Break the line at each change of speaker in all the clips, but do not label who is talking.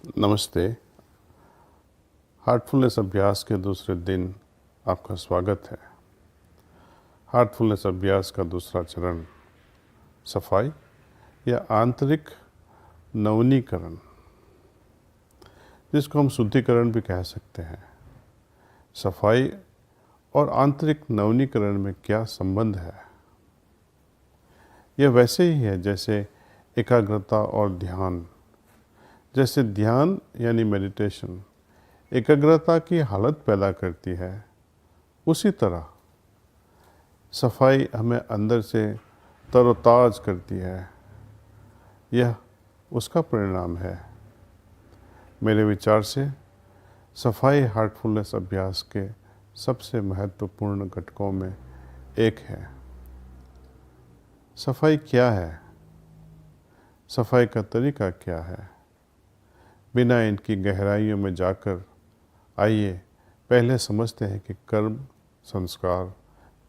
नमस्ते। हार्टफुलनेस अभ्यास के दूसरे दिन आपका स्वागत है। हार्टफुलनेस अभ्यास का दूसरा चरण सफाई या आंतरिक नवनीकरण, जिसको हम शुद्धिकरण भी कह सकते हैं। सफाई और आंतरिक नवनीकरण में क्या संबंध है? यह वैसे ही है जैसे एकाग्रता और ध्यान। जैसे ध्यान यानी मेडिटेशन एकाग्रता की हालत पैदा करती है, उसी तरह सफाई हमें अंदर से तरोताज करती है। यह उसका परिणाम है। मेरे विचार से सफाई हार्टफुलनेस अभ्यास के सबसे महत्वपूर्ण घटकों में एक है। सफाई क्या है? सफाई का तरीका क्या है? बिना इनकी गहराइयों में जाकर आइए पहले समझते हैं कि कर्म, संस्कार,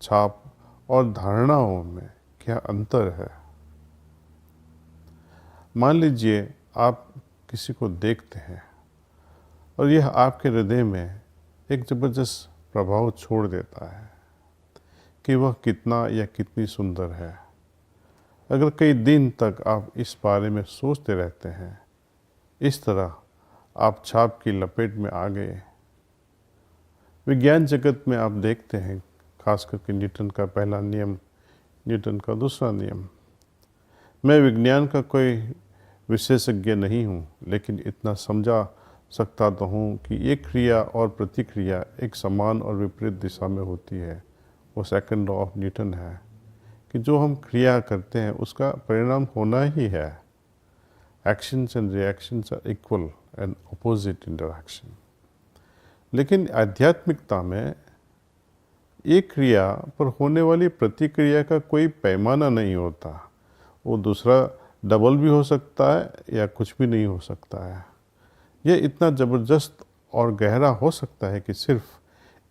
छाप और धारणाओं में क्या अंतर है। मान लीजिए आप किसी को देखते हैं और यह आपके हृदय में एक ज़बरदस्त प्रभाव छोड़ देता है कि वह कितना या कितनी सुंदर है। अगर कई दिन तक आप इस बारे में सोचते रहते हैं, इस तरह आप छाप की लपेट में आ गए। विज्ञान जगत में आप देखते हैं, खास करके न्यूटन का पहला नियम, न्यूटन का दूसरा नियम। मैं विज्ञान का कोई विशेषज्ञ नहीं हूँ, लेकिन इतना समझा सकता तो हूँ कि एक क्रिया और प्रतिक्रिया एक समान और विपरीत दिशा में होती है। वो सेकंड लॉ ऑफ न्यूटन है कि जो हम क्रिया करते हैं उसका परिणाम होना ही है। Actions and reactions are equal and opposite in direction. लेकिन आध्यात्मिकता में एक क्रिया पर होने वाली प्रतिक्रिया का कोई पैमाना नहीं होता। वो दूसरा डबल भी हो सकता है या कुछ भी नहीं हो सकता है। यह इतना ज़बरदस्त और गहरा हो सकता है कि सिर्फ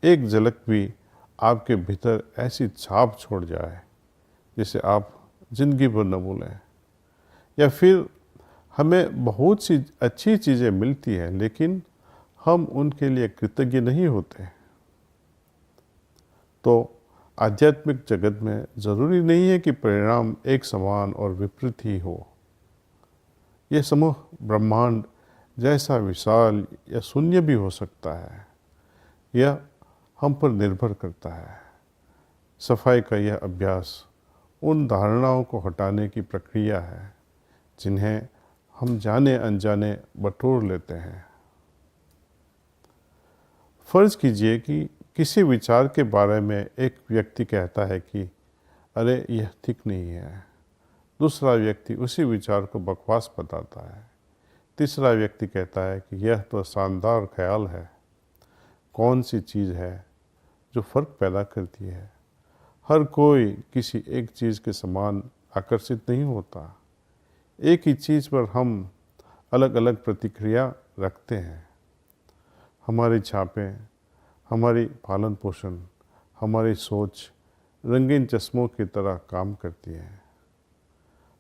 एक झलक भी आपके भीतर ऐसी छाप छोड़ जाए जिसे आप जिंदगी भर न भूलें। या फिर हमें बहुत सी अच्छी चीज़ें मिलती हैं, लेकिन हम उनके लिए कृतज्ञ नहीं होते। तो आध्यात्मिक जगत में ज़रूरी नहीं है कि परिणाम एक समान और विपरीत ही हो। यह समूह ब्रह्मांड जैसा विशाल या शून्य भी हो सकता है। यह हम पर निर्भर करता है। सफाई का यह अभ्यास उन धारणाओं को हटाने की प्रक्रिया है जिन्हें हम जाने अनजाने बटोर लेते हैं। फ़र्ज़ कीजिए कि किसी विचार के बारे में एक व्यक्ति कहता है कि अरे यह ठीक नहीं है। दूसरा व्यक्ति उसी विचार को बकवास बताता है। तीसरा व्यक्ति कहता है कि यह तो शानदार ख्याल है। कौन सी चीज़ है जो फ़र्क पैदा करती है? हर कोई किसी एक चीज़ के समान आकर्षित नहीं होता। एक ही चीज़ पर हम अलग अलग प्रतिक्रिया रखते हैं। हमारी छापें, हमारी पालन पोषण, हमारी सोच रंगीन चश्मों की तरह काम करती है।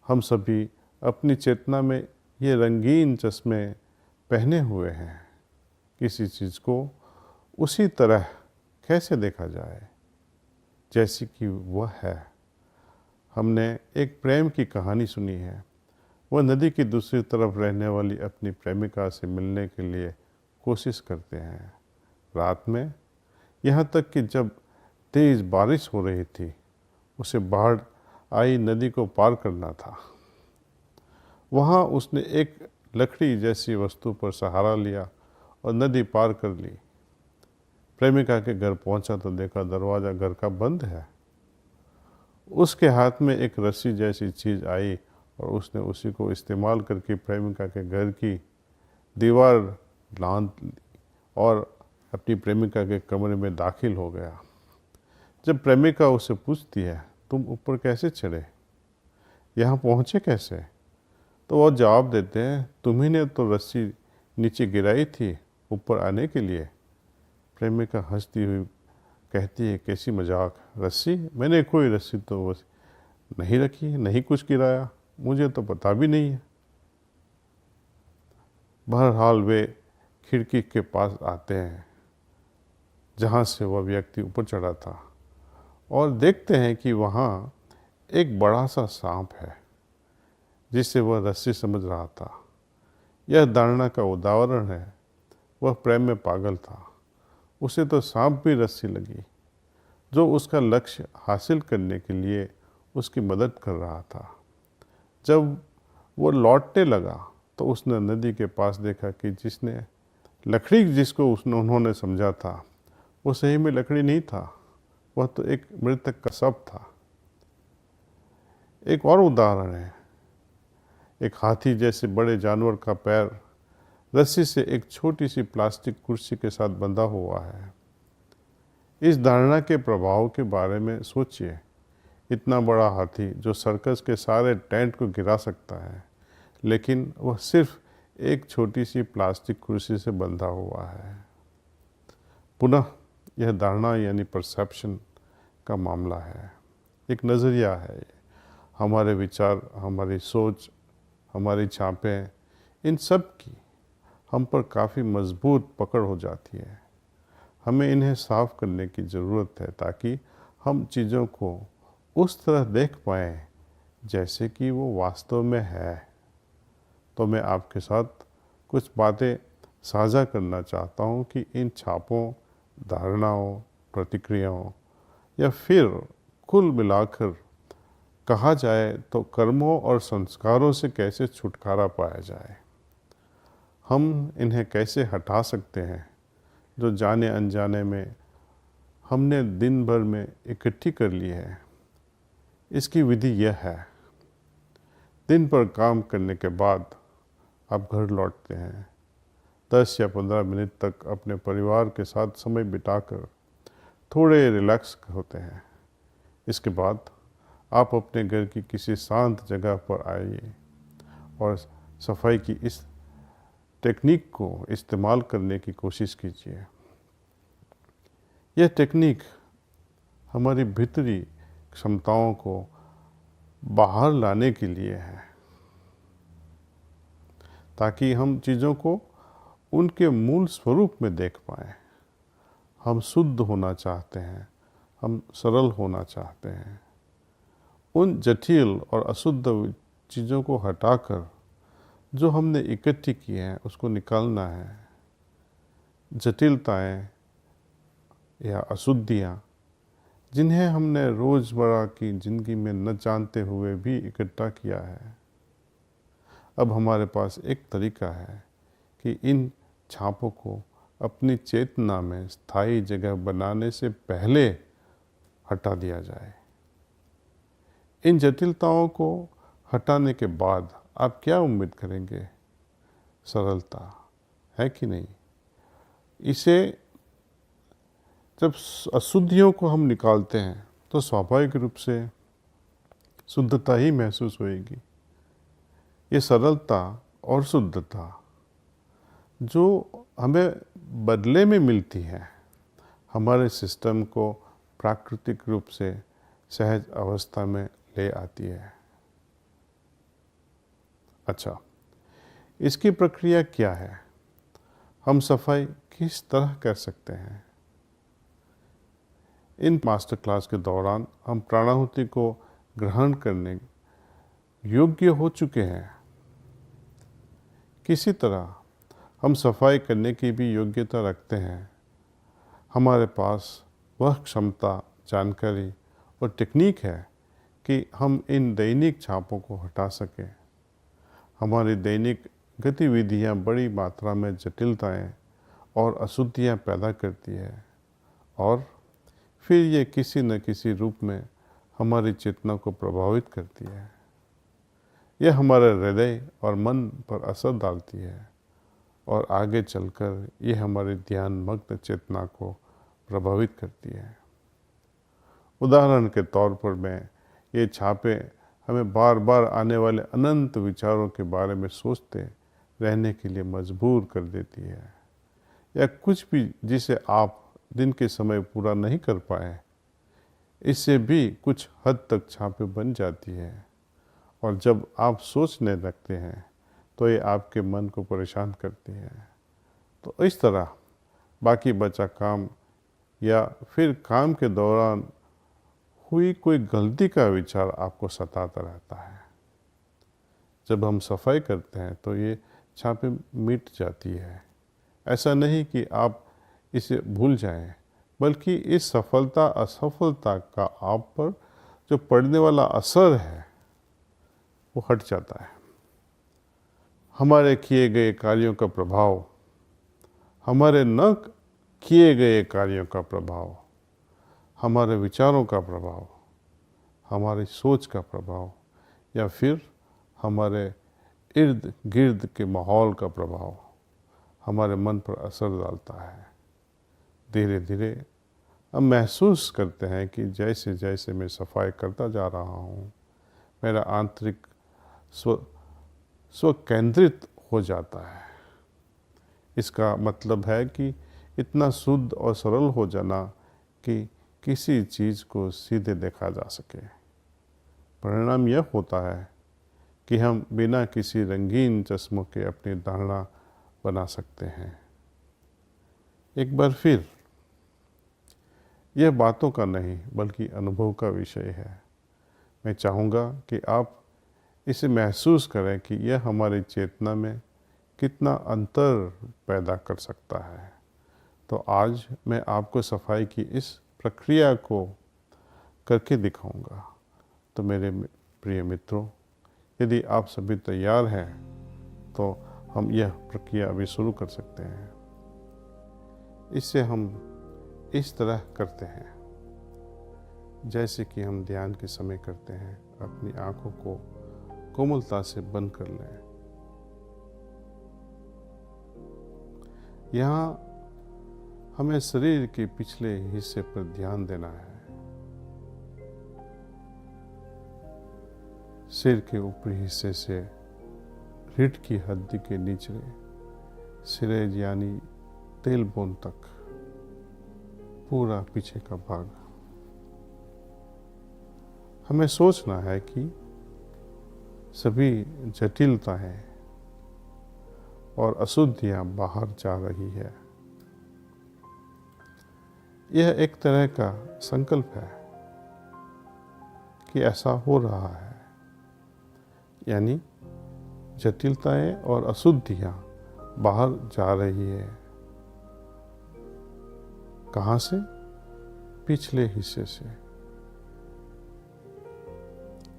हम सभी अपनी चेतना में ये रंगीन चश्मे पहने हुए हैं। किसी चीज़ को उसी तरह कैसे देखा जाए जैसी कि वह है। हमने एक प्रेम की कहानी सुनी है। वह नदी की दूसरी तरफ रहने वाली अपनी प्रेमिका से मिलने के लिए कोशिश करते हैं। रात में, यहाँ तक कि जब तेज़ बारिश हो रही थी, उसे बाढ़ आई नदी को पार करना था। वहाँ उसने एक लकड़ी जैसी वस्तु पर सहारा लिया और नदी पार कर ली। प्रेमिका के घर पहुँचा तो देखा दरवाज़ा घर का बंद है। उसके हाथ में एक रस्सी जैसी चीज़ आई और उसने उसी को इस्तेमाल करके प्रेमिका के घर की दीवार लांघ ली और अपनी प्रेमिका के कमरे में दाखिल हो गया। जब प्रेमिका उससे पूछती है, तुम ऊपर कैसे चढ़े, यहाँ पहुँचे कैसे, तो वह जवाब देते हैं, तुम्ही ने तो रस्सी नीचे गिराई थी ऊपर आने के लिए। प्रेमिका हंसती हुई कहती है, कैसी मजाक, रस्सी? मैंने कोई रस्सी तो नहीं रखी, नहीं कुछ गिराया, मुझे तो पता भी नहीं है। बहरहाल वे खिड़की के पास आते हैं जहाँ से वह व्यक्ति ऊपर चढ़ा था और देखते हैं कि वहाँ एक बड़ा सा सांप है जिसे वह रस्सी समझ रहा था। यह धारणा का उदाहरण है। वह प्रेम में पागल था। उसे तो सांप भी रस्सी लगी जो उसका लक्ष्य हासिल करने के लिए उसकी मदद कर रहा था। जब वो लौटने लगा तो उसने नदी के पास देखा कि जिसने लकड़ी जिसको उन्होंने समझा था वो सही में लकड़ी नहीं था, वह तो एक मृतक का शव था। एक और उदाहरण है। एक हाथी जैसे बड़े जानवर का पैर रस्सी से एक छोटी सी प्लास्टिक कुर्सी के साथ बंधा हुआ है। इस धारणा के प्रभाव के बारे में सोचिए। इतना बड़ा हाथी जो सर्कस के सारे टेंट को गिरा सकता है, लेकिन वह सिर्फ एक छोटी सी प्लास्टिक कुर्सी से बंधा हुआ है। पुनः यह धारणा यानी परसेप्शन का मामला है, एक नज़रिया है। हमारे विचार, हमारी सोच, हमारी छापें, इन सब की हम पर काफ़ी मजबूत पकड़ हो जाती है। हमें इन्हें साफ करने की ज़रूरत है ताकि हम चीज़ों को उस तरह देख पाएँ जैसे कि वो वास्तव में है। तो मैं आपके साथ कुछ बातें साझा करना चाहता हूँ कि इन छापों, धारणाओं, प्रतिक्रियाओं या फिर कुल मिलाकर कहा जाए तो कर्मों और संस्कारों से कैसे छुटकारा पाया जाए। हम इन्हें कैसे हटा सकते हैं जो जाने अनजाने में हमने दिन भर में इकट्ठी कर ली है। इसकी विधि यह है। दिन भर काम करने के बाद आप घर लौटते हैं। 10 या 15 मिनट तक अपने परिवार के साथ समय बिताकर थोड़े रिलैक्स होते हैं। इसके बाद आप अपने घर की किसी शांत जगह पर आइए और सफाई की इस टेक्निक को इस्तेमाल करने की कोशिश कीजिए। यह टेक्निक हमारी भीतरी क्षमताओं को बाहर लाने के लिए है ताकि हम चीज़ों को उनके मूल स्वरूप में देख पाएँ। हम शुद्ध होना चाहते हैं, हम सरल होना चाहते हैं। उन जटिल और अशुद्ध चीज़ों को हटाकर जो हमने इकट्ठी की हैं उसको निकालना है। जटिलताएं या अशुद्धियाँ जिन्हें हमने रोज़मर्रा की ज़िंदगी में न जानते हुए भी इकट्ठा किया है। अब हमारे पास एक तरीका है कि इन छापों को अपनी चेतना में स्थायी जगह बनाने से पहले हटा दिया जाए। इन जटिलताओं को हटाने के बाद आप क्या उम्मीद करेंगे? सरलता, है कि नहीं? इसे जब अशुद्धियों को हम निकालते हैं तो स्वाभाविक रूप से शुद्धता ही महसूस होएगी। ये सरलता और शुद्धता जो हमें बदले में मिलती है, हमारे सिस्टम को प्राकृतिक रूप से सहज अवस्था में ले आती है। अच्छा, इसकी प्रक्रिया क्या है? हम सफाई किस तरह कर सकते हैं? इन मास्टर क्लास के दौरान हम प्राणाहुति को ग्रहण करने योग्य हो चुके हैं। किसी तरह हम सफाई करने की भी योग्यता रखते हैं। हमारे पास वह क्षमता, जानकारी और टेक्निक है कि हम इन दैनिक छापों को हटा सकें। हमारी दैनिक गतिविधियां बड़ी मात्रा में जटिलताएं और अशुद्धियां पैदा करती है और फिर ये किसी न किसी रूप में हमारी चेतना को प्रभावित करती है। यह हमारे हृदय और मन पर असर डालती है और आगे चलकर ये हमारी ध्यान मग्न चेतना को प्रभावित करती है। उदाहरण के तौर पर मैं ये छापे हमें बार बार आने वाले अनंत विचारों के बारे में सोचते रहने के लिए मजबूर कर देती है, या कुछ भी जिसे आप दिन के समय पूरा नहीं कर पाए, इससे भी कुछ हद तक छापे बन जाती है। और जब आप सोचने लगते हैं तो ये आपके मन को परेशान करती है। तो इस तरह बाकी बचा काम या फिर काम के दौरान हुई कोई गलती का विचार आपको सताता रहता है। जब हम सफाई करते हैं तो ये छापे मिट जाती है। ऐसा नहीं कि आप इसे भूल जाएं, बल्कि इस सफलता असफलता का आप पर जो पड़ने वाला असर है वो हट जाता है। हमारे किए गए कार्यों का प्रभाव, हमारे न किए गए कार्यों का प्रभाव, हमारे विचारों का प्रभाव, हमारी सोच का प्रभाव या फिर हमारे इर्द गिर्द के माहौल का प्रभाव हमारे मन पर असर डालता है। धीरे धीरे हम महसूस करते हैं कि जैसे जैसे मैं सफाई करता जा रहा हूँ, मेरा आंतरिक स्व केंद्रित हो जाता है। इसका मतलब है कि इतना शुद्ध और सरल हो जाना कि किसी चीज़ को सीधे देखा जा सके। परिणाम यह होता है कि हम बिना किसी रंगीन चश्मों के अपनी धारणा बना सकते हैं। एक बार फिर, यह बातों का नहीं बल्कि अनुभव का विषय है। मैं चाहूँगा कि आप इसे महसूस करें कि यह हमारी चेतना में कितना अंतर पैदा कर सकता है। तो आज मैं आपको सफाई की इस प्रक्रिया को करके दिखाऊंगा। तो मेरे प्रिय मित्रों, यदि आप सभी तैयार हैं तो हम यह प्रक्रिया अभी शुरू कर सकते हैं। इसे हम इस तरह करते हैं जैसे कि हम ध्यान के समय करते हैं। अपनी आंखों को कोमलता से बंद कर लें। यहाँ हमें शरीर के पिछले हिस्से पर ध्यान देना है। सिर के ऊपरी हिस्से से रीढ़ की हड्डी के निचले सिरे यानी तेलबोन तक पूरा पीछे का भाग। हमें सोचना है कि सभी जटिलताएं और अशुद्धियां बाहर जा रही है। यह एक तरह का संकल्प है कि ऐसा हो रहा है, यानी जटिलताएं और अशुद्धियां बाहर जा रही है। कहाँ से? पिछले हिस्से से।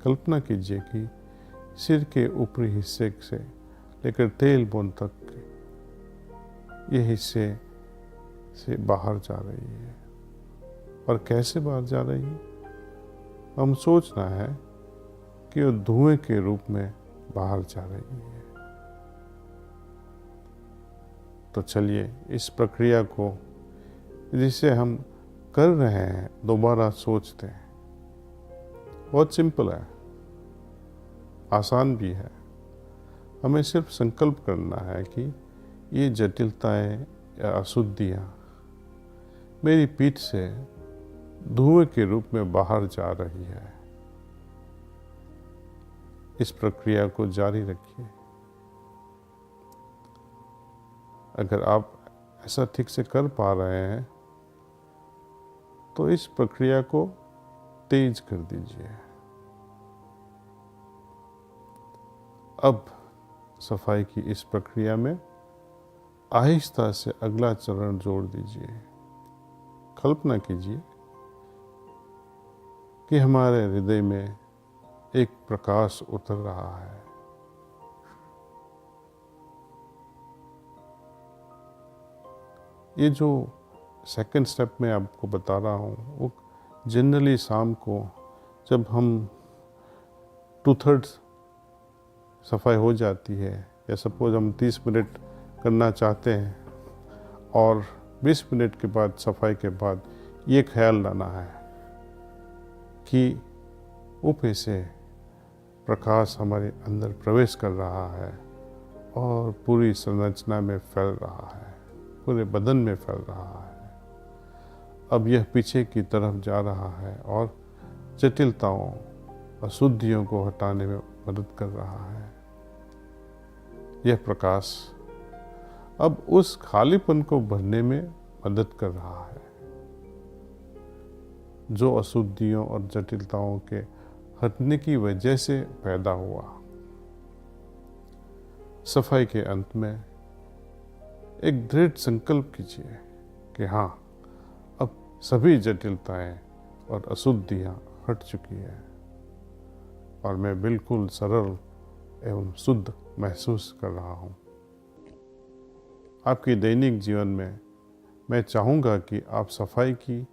कल्पना कीजिए कि सिर के ऊपरी हिस्से से लेकर तेलबोन तक ये हिस्से से बाहर जा रही है। और कैसे बाहर जा रही है? हम सोचना है कि वो धुएं के रूप में बाहर जा रही है। तो चलिए इस प्रक्रिया को जिसे हम कर रहे हैं दोबारा सोचते हैं। बहुत सिंपल है, आसान भी है। हमें सिर्फ संकल्प करना है कि ये जटिलताएं या अशुद्धियां मेरी पीठ से धुएं के रूप में बाहर जा रही है। इस प्रक्रिया को जारी रखिए। अगर आप ऐसा ठीक से कर पा रहे हैं तो इस प्रक्रिया को तेज कर दीजिए। अब सफाई की इस प्रक्रिया में आहिस्ता से अगला चरण जोड़ दीजिए। कल्पना कीजिए कि हमारे हृदय में एक प्रकाश उतर रहा है। ये जो सेकंड स्टेप में आपको बता रहा हूँ वो जनरली शाम को जब हम 2/3 सफाई हो जाती है, या सपोज हम 30 मिनट करना चाहते हैं और 20 मिनट के बाद सफाई के बाद ये ख्याल लाना है कि ऊपर से प्रकाश हमारे अंदर प्रवेश कर रहा है और पूरी संरचना में फैल रहा है, पूरे बदन में फैल रहा है। अब यह पीछे की तरफ जा रहा है और जटिलताओं, अशुद्धियों को हटाने में मदद कर रहा है। यह प्रकाश अब उस खालीपन को भरने में मदद कर रहा है जो अशुद्धियों और जटिलताओं के हटने की वजह से पैदा हुआ। सफाई के अंत में एक दृढ़ संकल्प कीजिए कि हाँ, अब सभी जटिलताएं और अशुद्धियां हट चुकी है और मैं बिल्कुल सरल एवं शुद्ध महसूस कर रहा हूँ। आपके दैनिक जीवन में मैं चाहूँगा कि आप सफाई की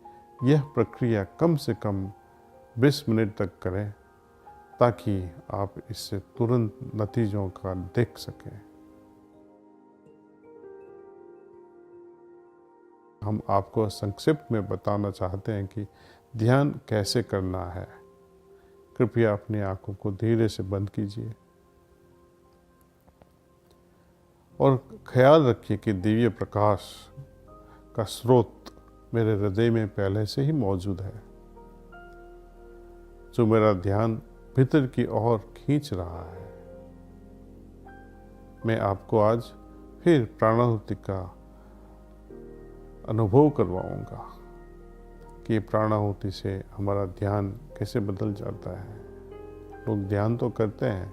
यह प्रक्रिया कम से कम 20 मिनट तक करें ताकि आप इससे तुरंत नतीजों का देख सकें। हम आपको संक्षिप्त में बताना चाहते हैं कि ध्यान कैसे करना है। कृपया अपनी आंखों को धीरे से बंद कीजिए और ख्याल रखिए कि दिव्य प्रकाश का स्रोत मेरे हृदय में पहले से ही मौजूद है जो मेरा ध्यान भीतर की ओर खींच रहा है। मैं आपको आज फिर प्राणाहुति का अनुभव करवाऊंगा कि प्राणाहुति से हमारा ध्यान कैसे बदल जाता है। लोग ध्यान तो करते हैं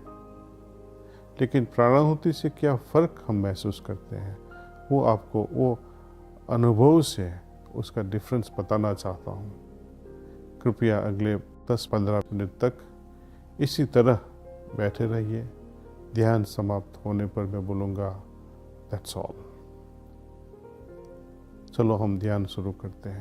लेकिन प्राणाहुति से क्या फर्क हम महसूस करते हैं वो आपको वो अनुभव से उसका डिफरेंस बताना चाहता हूँ। कृपया अगले 10-15 मिनट तक इसी तरह बैठे रहिए। ध्यान समाप्त होने पर मैं बोलूँगा दैट्स ऑल। चलो हम ध्यान शुरू करते हैं।